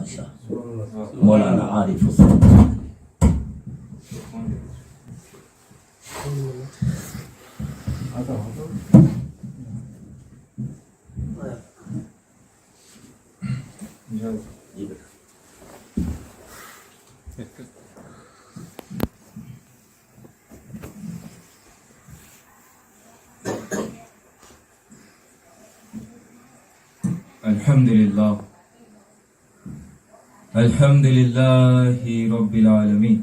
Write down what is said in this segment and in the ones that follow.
بادشاہ مولانا عارف حسین. الحمدللہ رب العالمین.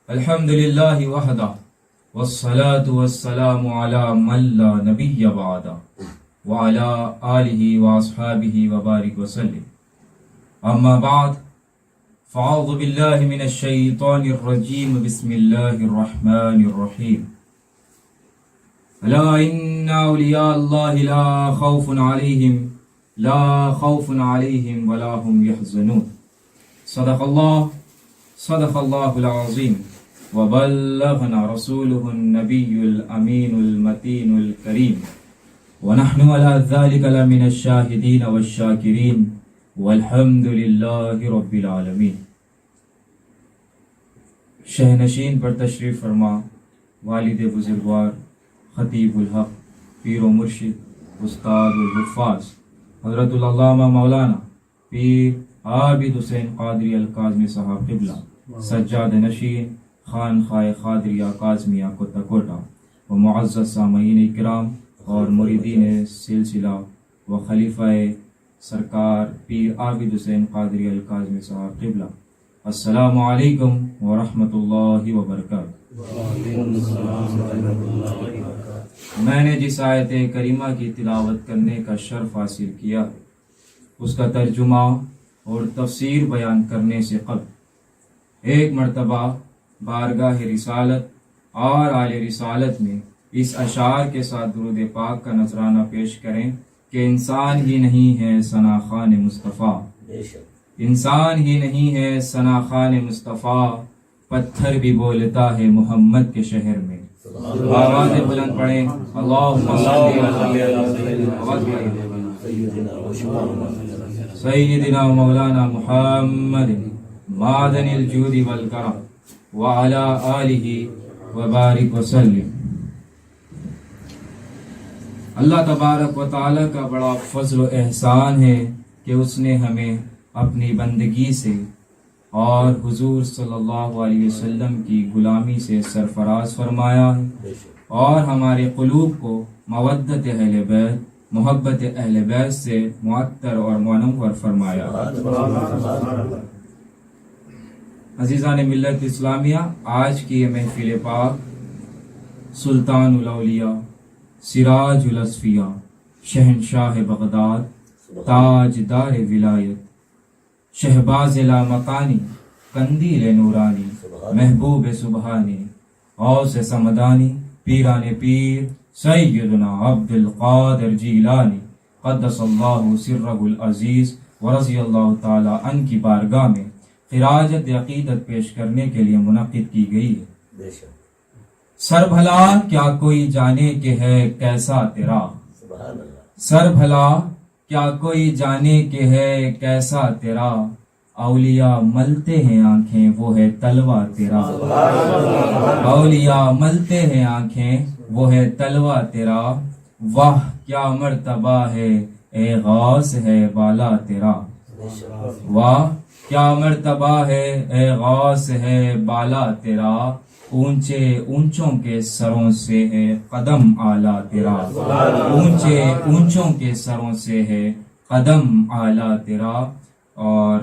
الحمدللہ وحدہ والصلاة والسلام علی من لا نبی بعدہ وعلی آلہ واصحابہ وبارک وسلم. اما بعد فاعوذ باللہ من الشیطان الرجیم. بسم اللہ الرحمن الرحیم. الا ان اولیاء اللہ لا خوف علیہم ولا هم يحزنون. صدق اللہ العظیم وبلغنا رسوله النبی الامین المتین الکریم ونحن على ذلك لمن الشاہدین والشاکرین والحمد للہ رب العالمین. شہنشین پر تشریف فرما والد بزرگوار خطیب الحق پیر و مرشد استاد الحفاظ حضرت العلامہ مولانا پیر عابد حسین قادری الکاظمی صاحب قبلہ سجاد نشین خانقاہ قادریہ کاظمیہ کوٹہ و معزز سامعین اکرام اور مریدین سلسلہ و خلیفہ سرکار پیر عابد حسین قادری الکاظمی صاحب قبلہ، السلام علیکم ورحمۃ اللہ وبرکاتہ. میں نے جس آیت کریمہ کی تلاوت کرنے کا شرف حاصل کیا اس کا ترجمہ اور تفسیر بیان کرنے سے قبل ایک مرتبہ بارگاہ رسالت اور آل رسالت میں اس اشعار کے ساتھ درود پاک کا نذرانہ پیش کریں کہ انسان ہی نہیں ہے ثنا خوان مصطفیٰ، انسان ہی نہیں ہے ثنا خوان مصطفیٰ، پتھر بھی بولتا ہے محمد کے شہر میں. آواز بلند پڑھیں اللہم صلی سیدنا مولانا محمد معدن الجود والکرم وعلی آلہ وبارک وسلم. اللہ تبارک و تعالی کا بڑا فضل و احسان ہے کہ اس نے ہمیں اپنی بندگی سے اور حضور صلی اللہ علیہ وسلم کی غلامی سے سرفراز فرمایا ہے اور ہمارے قلوب کو مودت اہل بیت، محبت اہل بیت سے معطر اور منور فرمایا. عزیزان ملت اسلامیہ، آج کی یہ محفل پاک سلطان الاولیاء، سراج الاصفیاء، شہنشاہ بغداد، تاجدار ولایت، شہباز لامکانی، قندیل نورانی، محبوب سبحانی، غوث سمدانی، پیران پیر سیدنا عبد القادر جیلانی قدس اللہ سرہ العزیز ورضی اللہ تعالی عنہ کی بارگاہ میں خراجت عقیدت پیش کرنے کے لیے منعقد کی گئی ہے. سر بھلا کیا کوئی جانے کہ ہے کیسا تیرا، سر بھلا کیا کوئی جانے کہ ہے کیسا تیرا، اولیاء ملتے ہیں آنکھیں وہ ہے تلوہ تیرا، اولیاء ملتے ہیں آنکھیں وہ ہے تلوہ تیرا، واہ کیا مرتبہ ہے اے غوث ہے بالا تیرا، واہ کیا مرتبہ ہے اے غوث ہے بالا تیرا، اونچے اونچوں کے سروں سے ہے قدم اعلیٰ تیرا، اونچے اونچوں کے سروں سے ہے قدم اعلیٰ تیرا. اور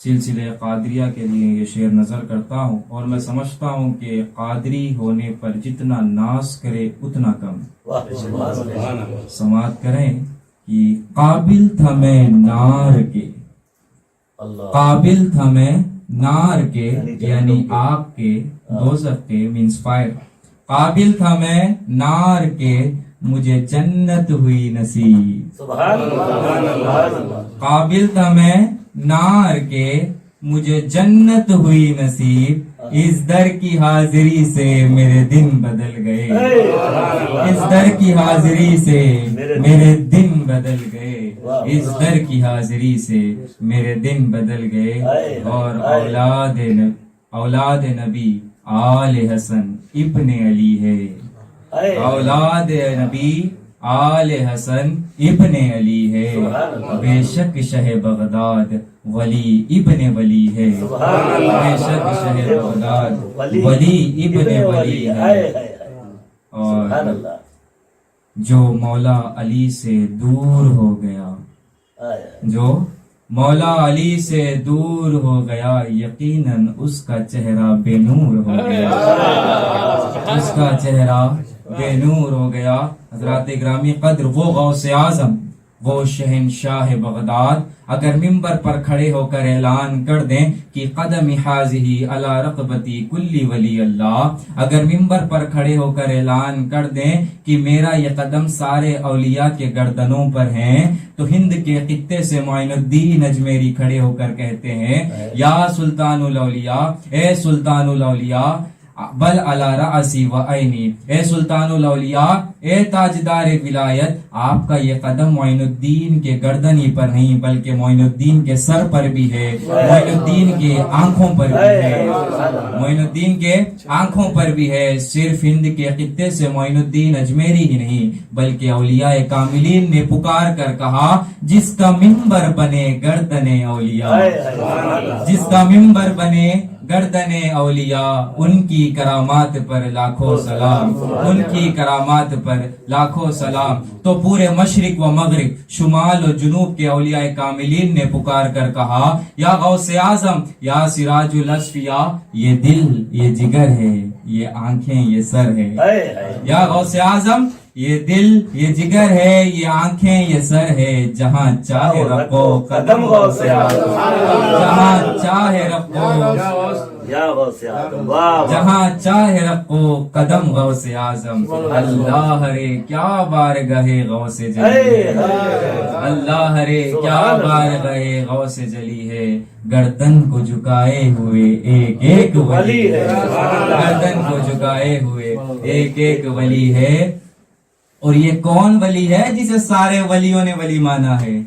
سلسلے قادریہ کے لیے یہ شعر نظر کرتا ہوں اور میں سمجھتا ہوں کہ قادری ہونے پر جتنا ناز کرے اتنا کم. سماعت کریں کہ قابل تھا میں نار کے، قابل تھا میں نار کے یعنی آگ کے، دوزخ کے مینس فائر، قابل تھا میں نار کے مجھے جنت ہوئی نصیب، قابل تھا میں نار کے مجھے جنت ہوئی نصیب، اس در کی حاضری سے میرے دن بدل گئے، اس در کی حاضری سے میرے دن بدل گئے اس در کی حاضری سے میرے دن بدل گئے اور اولاد نبی آل حسن ابن علی ہے اولاد نبی آل حسن ابن علی ہے بے شک شہ بغداد ولی ابن ولی ہے بے شک شہ بغداد ولی ابن ولی ہے اور جو مولا علی سے دور ہو گیا جو مولا علی سے دور ہو گیا یقیناً اس کا چہرہ بے نور ہو گیا اس کا چہرہ بے نور ہو گیا حضرات گرامی قدر وہ غوث اعظم وہ شہنشاہ بغداد اگر ممبر پر کھڑے ہو کر اعلان کر دیں کہ قدم حاضی علی رقبتی کلی ولی اللہ اگر ممبر پر کھڑے ہو کر اعلان کر دیں کہ میرا یہ قدم سارے اولیاء کے گردنوں پر ہیں تو ہند کے خطے سے معین الدین اجمیری کھڑے ہو کر کہتے ہیں یا سلطان الاولیاء اے سلطان الاولیاء بل علی رأسی و عینی اے سلطان الاولیاء اے تاجدار ولایت آپ کا یہ قدم معین الدین کے گردنی پر نہیں بلکہ معین الدین کے سر پر بھی ہے معین الدین کے آنکھوں پر بھی ہے معین الدین کے آنکھوں پر بھی ہے صرف ہند کے خطے سے معین الدین اجمیری ہی نہیں بلکہ اولیاء کاملین نے پکار کر کہا جس کا ممبر بنے گردن اولیاء جس کا ممبر بنے گردن اولیاء ان کی کرامات پر لاکھوں سلام ان کی کرامات پر لاکھوں سلام تو پورے مشرق و مغرب شمال و جنوب کے اولیاء کاملین نے پکار کر کہا یا غوث اعظم یا سراج الاصفیاء یہ دل یہ جگر ہے یہ آنکھیں یہ سر ہے یا غوث اعظم یہ دل یہ جگر ہے یہ آنکھیں یہ سر ہے جہاں چاہے رکھو قدم غوث اعظم جہاں چاہے رکھو جہاں چاہے رکھو قدم غوث اعظم اللہ رے کیا بارگاہ غوث جلی ہے اللہ رے کیا بارگاہ غوث جلی ہے گردن کو جھکائے ہوئے ایک ایک ولی ہے گردن کو جھکائے ہوئے ایک ایک ولی ہے اور یہ کون ولی ہے جسے سارے ولیوں نے ولی مانا ہے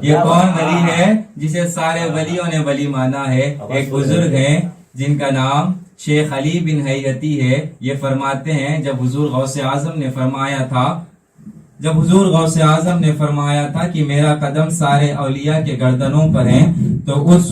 یہ کون ولی ہے جسے سارے ولیوں نے ولی مانا ہے ایک بزرگ ہیں جن کا نام شیخ علی بن حیتی ہے یہ فرماتے ہیں جب حضور غوث اعظم نے فرمایا تھا کہ میرا قدم سارے اولیاء کے گردنوں پر ہیں تو اس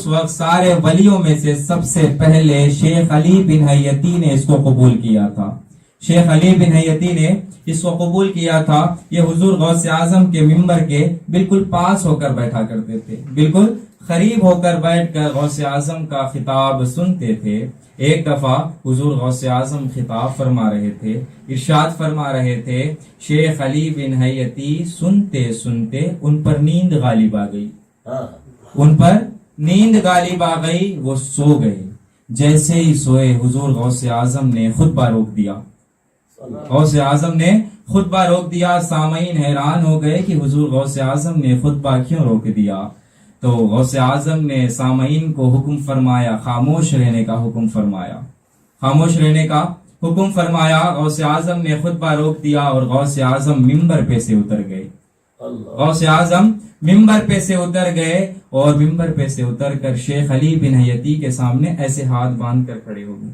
وقت سارے ولیوں میں سے سب سے پہلے شیخ علی بن حیتی نے اس کو قبول کیا تھا شیخ علی بن حیتی نے اس کو قبول کیا تھا یہ حضور غوث اعظم کے ممبر کے بالکل پاس ہو کر بیٹھا کرتے تھے بالکل قریب ہو کر بیٹھ کر غوث اعظم کا خطاب سنتے تھے ایک دفعہ حضور غوث اعظم خطاب فرما رہے تھے ارشاد فرما رہے تھے شیخ علی بن حیتی سنتے سنتے ان پر نیند غالب آ گئی وہ سو گئے جیسے ہی سوئے حضور غوث اعظم نے خطبہ روک دیا سامعین حیران ہو گئے کہ حضور غوث اعظم نے خطبہ کیوں روک دیا تو غوث اعظم نے سامعین کو حکم فرمایا خاموش رہنے کا حکم فرمایا غوث اعظم نے خطبہ روک دیا اور غوث اعظم ممبر پہ سے اتر گئے اور ممبر پہ سے اتر کر شیخ علی بن حیتی کے سامنے ایسے ہاتھ باندھ کر کھڑے ہو گئے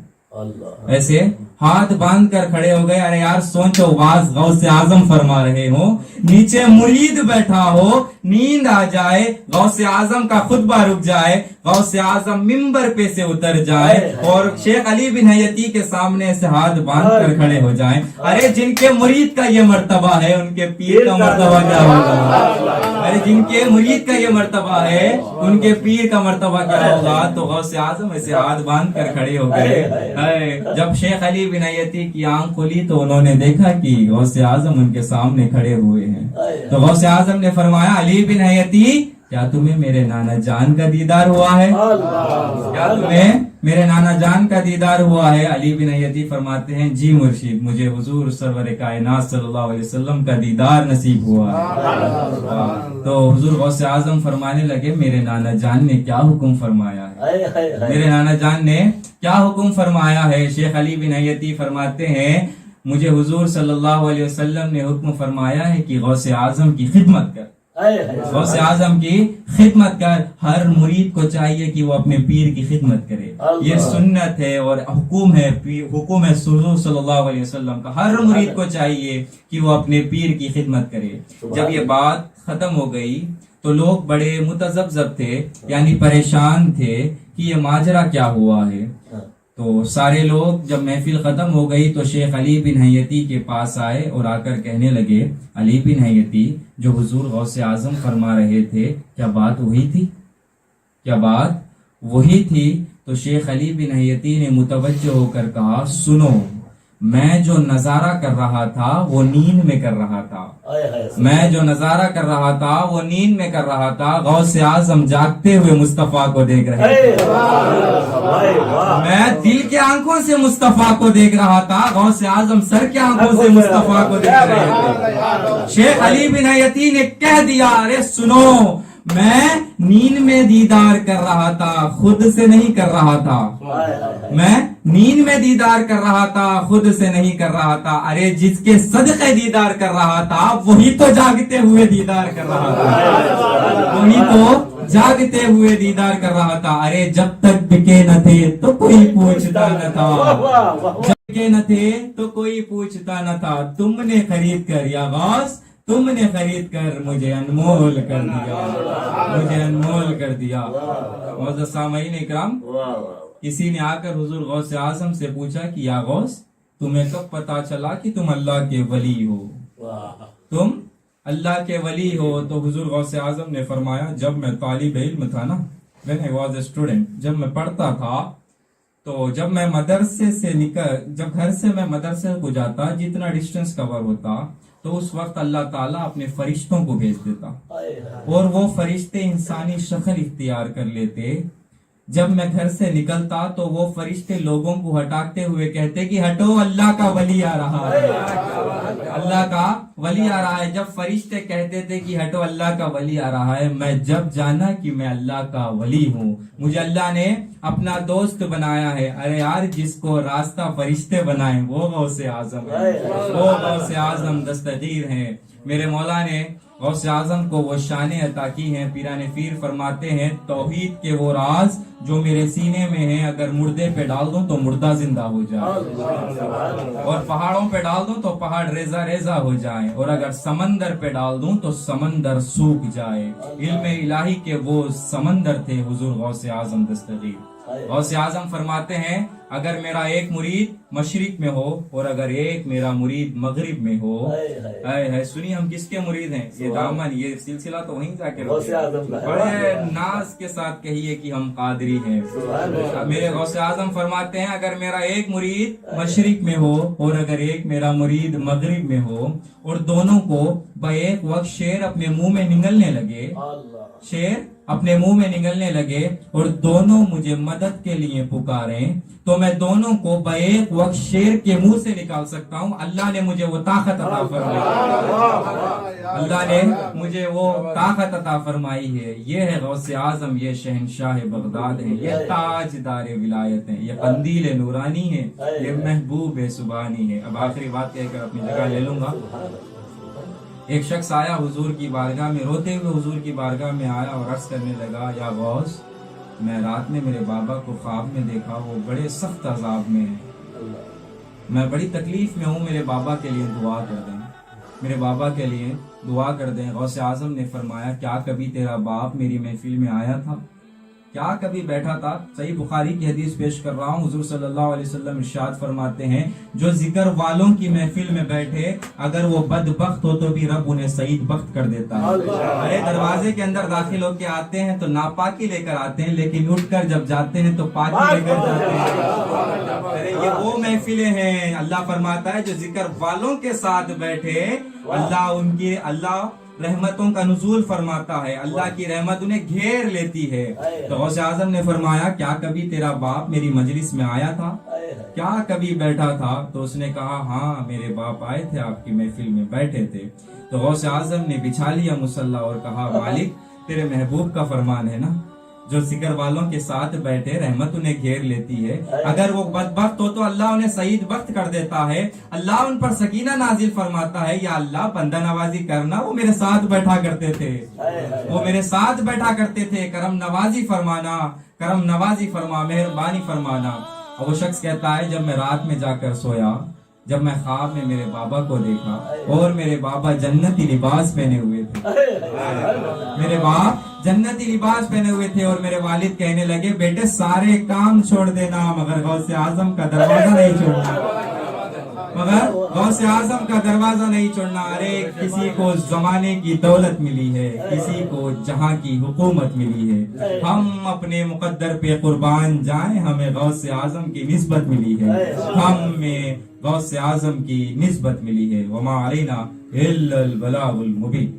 ارے یار سوچو واز غوث اعظم فرما رہے ہو نیچے مرید بیٹھا ہو نیند آ جائے غوث اعظم کا خطبہ رک جائے غوث اعظم ممبر پہ سے اتر جائے اور شیخ علی بن حیتی کے سامنے سے ہاتھ باندھ کر کھڑے ہو جائیں ارے جن کے مرید کا یہ مرتبہ ہے ان کے پیر کا مرتبہ کیا ہوگا ارے جن کے مرید کا یہ مرتبہ ہے ان کے پیر کا مرتبہ کیا ہوگا تو غوث اعظم ایسے ہاتھ باندھ کر کھڑے ہو گئے جب شیخ علی بن حیتی کی آنکھ کھلی تو انہوں نے دیکھا کہ غوث اعظم ان کے سامنے کھڑے ہوئے ہیں تو غوث اعظم نے فرمایا علی بن حیتی کیا تمہیں میرے نانا جان کا دیدار ہوا ہے علی بن حیتی فرماتے ہیں جی مرشید مجھے حضور سرور کائنات صلی اللہ علیہ وسلم کا دیدار نصیب ہوا ہے تو حضور غوث اعظم فرمانے لگے میرے نانا جان نے کیا حکم فرمایا ہے شیخ علی بن حیتی فرماتے ہیں مجھے حضور صلی اللہ علیہ وسلم نے حکم فرمایا ہے کہ غوث اعظم کی خدمت کر، غوث اعظم کی خدمت کر۔ ہر مرید کو چاہیے کہ وہ اپنے پیر کی خدمت کرے، یہ سنت ہے اور حکم ہے حضور صلی اللہ علیہ وسلم کا۔ ہر مرید کو چاہیے کہ وہ اپنے پیر کی خدمت کرے۔ جب یہ بات ختم ہو گئی تو لوگ بڑے متذبذب تھے، یعنی پریشان تھے کہ یہ ماجرا کیا ہوا ہے۔ تو سارے لوگ جب محفل ختم ہو گئی تو شیخ علی بن حیتی کے پاس آئے اور آ کر کہنے لگے، علی بن حیتی، جو حضور غوث اعظم فرما رہے تھے کیا بات وہی تھی؟ کیا بات وہی تھی؟ تو شیخ علی بن حیتی نے متوجہ ہو کر کہا، سنو، میں جو نظارہ کر رہا تھا وہ نیند میں کر رہا تھا، میں جو نظارہ کر رہا تھا وہ نیند میں کر رہا تھا۔ غوث اعظم جاگتے ہوئے مصطفیٰ کو دیکھ رہے تھے، میں دل کے آنکھوں سے مصطفیٰ کو دیکھ رہا تھا، غوث اعظم سر کے آنکھوں سے مصطفیٰ کو دیکھ رہے تھے۔ شیخ علی بن حیتی نے کہہ دیا، ارے سنو، میں نیند میں دیدار کر رہا تھا، خود سے نہیں کر رہا تھا، میں نیند میں دیدار کر رہا تھا، خود سے نہیں کر رہا تھا۔ ارے جس کے صدقے دیدار کر رہا تھا وہی تو جاگتے ہوئے دیدار کر رہا تھا، وہی تو جاگتے ہوئے دیدار کر رہا تھا۔ ارے جب تک بکے نہ تھے تو کوئی پوچھتا نہ تھا، جب بکے نہ تھے تو کوئی پوچھتا نہ تھا، تم نے خرید کر یا غوث، تم نے خرید کر مجھے انمول کر دیا، مجھے انمول کر دیا۔ معزز سامعین اکرام، کسی نے آ کر حضور غوث اعظم سے پوچھا کہ یا غوث، تمہیں کب پتا چلا کہ تم اللہ کے ولی ہو؟ تم اللہ کے ولی ہو؟ تو حضور غوث اعظم نے فرمایا، جب میں طالب علم تھا نا، when I was a student، جب میں پڑھتا تھا تو جب میں مدرسے سے جب گھر سے میں مدرسے کو جاتا، جتنا ڈسٹینس کور ہوتا تو اس وقت اللہ تعالیٰ اپنے فرشتوں کو بھیج دیتا اور وہ فرشتے انسانی شکل اختیار کر لیتے۔ جب میں گھر سے نکلتا تو وہ فرشتے لوگوں کو ہٹاتے ہوئے کہتے کہ ہٹو، اللہ کا ولی آ رہا ہے، اللہ کا ولی آ رہا ہے۔ جب فرشتے کہتے تھے کہ ہٹو، اللہ کا ولی آ رہا ہے، میں جب جانا کہ میں اللہ کا ولی ہوں، مجھے اللہ نے اپنا دوست بنایا ہے۔ ارے یار، جس کو راستہ فرشتے بنائیں وہ غوث اعظم ہے، وہ غوث اعظم دستگیر ہیں۔ میرے مولا نے غوث اعظم کو وہ شان عطا کی ہیں۔ پیران پیر فرماتے ہیں، توحید کے وہ راز جو میرے سینے میں ہیں، اگر مردے پہ ڈال دوں تو مردہ زندہ ہو جائے، اور پہاڑوں پہ ڈال دوں تو پہاڑ ریزہ ریزہ ہو جائیں، اور اگر سمندر پہ ڈال دوں تو سمندر سوکھ جائے۔ علم الہی کے وہ سمندر تھے حضور غوث اعظم دستگیر۔ غوث اعظم فرماتے ہیں، اگر میرا ایک مرید مشرق میں ہو اور اگر ایک میرا مرید مغرب میں ہو، سنی ہم کس کے مرید ہیں؟ یہ دامن، یہ سلسلہ تو وہیں جا کے بڑے ناز کے ساتھ کہیے کہ ہم قادری ہیں۔ میرے غوث اعظم فرماتے ہیں، اگر میرا ایک مرید مشرق میں ہو اور اگر ایک میرا مرید مغرب میں ہو، اور دونوں کو بیک وقت شیر اپنے منہ میں نگلنے لگے، شیر اپنے منہ میں نگلنے لگے اور دونوں مجھے مدد کے لیے پکاریں، تو میں دونوں کو بیک وقت شیر کے منہ سے نکال سکتا ہوں۔ اللہ نے مجھے وہ طاقت عطا فرمائی، اللہ نے مجھے وہ طاقت عطا فرمائی ہے۔ یہ ہے غوث اعظم، یہ شہنشاہ بغداد ہے، یہ تاجدار ولایت ہے، یہ قندیل نورانی ہے، یہ محبوب سبحانی ہے۔ اب آخری بات کہہ کر اپنی جگہ لے لوں گا۔ ایک شخص آیا حضور کی بارگاہ میں، روتے ہوئے حضور کی بارگاہ میں آیا اور عرض کرنے لگا، یا غوث، میں رات میں میرے بابا کو خواب میں دیکھا، وہ بڑے سخت عذاب میں ہیں، میں بڑی تکلیف میں ہوں، میرے بابا کے لیے دعا کر دیں، میرے بابا کے لیے دعا کر دیں۔ غوث اعظم نے فرمایا، کیا کبھی تیرا باپ میری محفل میں آیا تھا؟ کیا کبھی بیٹھا تھا؟ صحیح بخاری کی حدیث پیش کر رہا ہوں۔ حضور صلی اللہ علیہ وسلم ارشاد فرماتے ہیں، جو ذکر والوں کی محفل میں بیٹھے، اگر وہ بدبخت ہو تو بھی رب انہیں سعید بخت کر دیتا ہے۔ ارے دروازے کے اندر داخل ہو کے آتے ہیں تو ناپاکی لے کر آتے ہیں، لیکن اٹھ کر جب جاتے ہیں تو پاکی لے کر جاتے ہیں۔ ارے یہ وہ محفلیں ہیں، اللہ فرماتا ہے جو ذکر والوں کے ساتھ بیٹھے، اللہ رحمتوں کا نزول فرماتا ہے، اللہ کی رحمت انہیں گھیر لیتی ہے۔ تو غوث اعظم نے فرمایا، کیا کبھی تیرا باپ میری مجلس میں آیا تھا؟ کیا کبھی بیٹھا تھا؟ تو اس نے کہا، ہاں میرے باپ آئے تھے، آپ کی محفل میں بیٹھے تھے۔ تو غوث اعظم نے بچھا لیا مصلی اور کہا، مالک تیرے محبوب کا فرمان ہے نا، جو ذکر والوں کے ساتھ بیٹھے رحمت انہیں گھیر لیتی ہے. اگر وہ بدبخت ہو تو اللہ انہیں سعید بخت کر دیتا ہے. اللہ ان پر سکینہ نازل فرماتا ہے. یا اللہ بندہ نوازی کرنا. وہ میرے ساتھ بیٹھا کرتے تھے, وہ میرے ساتھ بیٹھا کرتے تھے. کرم نوازی فرمانا, کرم نوازی فرما, مہربانی فرمانا. اور وہ شخص کہتا ہے جب میں رات میں جا کر سویا, جب میں خواب میں میرے بابا کو دیکھا اور میرے بابا جنتی لباس پہنے ہوئے تھے, میرے باپ جنتی لباس پہنے ہوئے تھے, اور میرے والد کہنے لگے بیٹے سارے کام چھوڑ دینا مگر غوث اعظم کا دروازہ نہیں چھوڑنا, مگر غوث اعظم کا دروازہ نہیں چھوڑنا. ارے کسی کو زمانے کی دولت ملی ہے, کسی کو جہاں کی حکومت ملی ہے, ہم اپنے مقدر پہ قربان جائیں, ہمیں غوث اعظم کی نسبت ملی ہے, ہمیں غوث اعظم کی نسبت ملی ہے. وما علینا الا البلاغ المبین.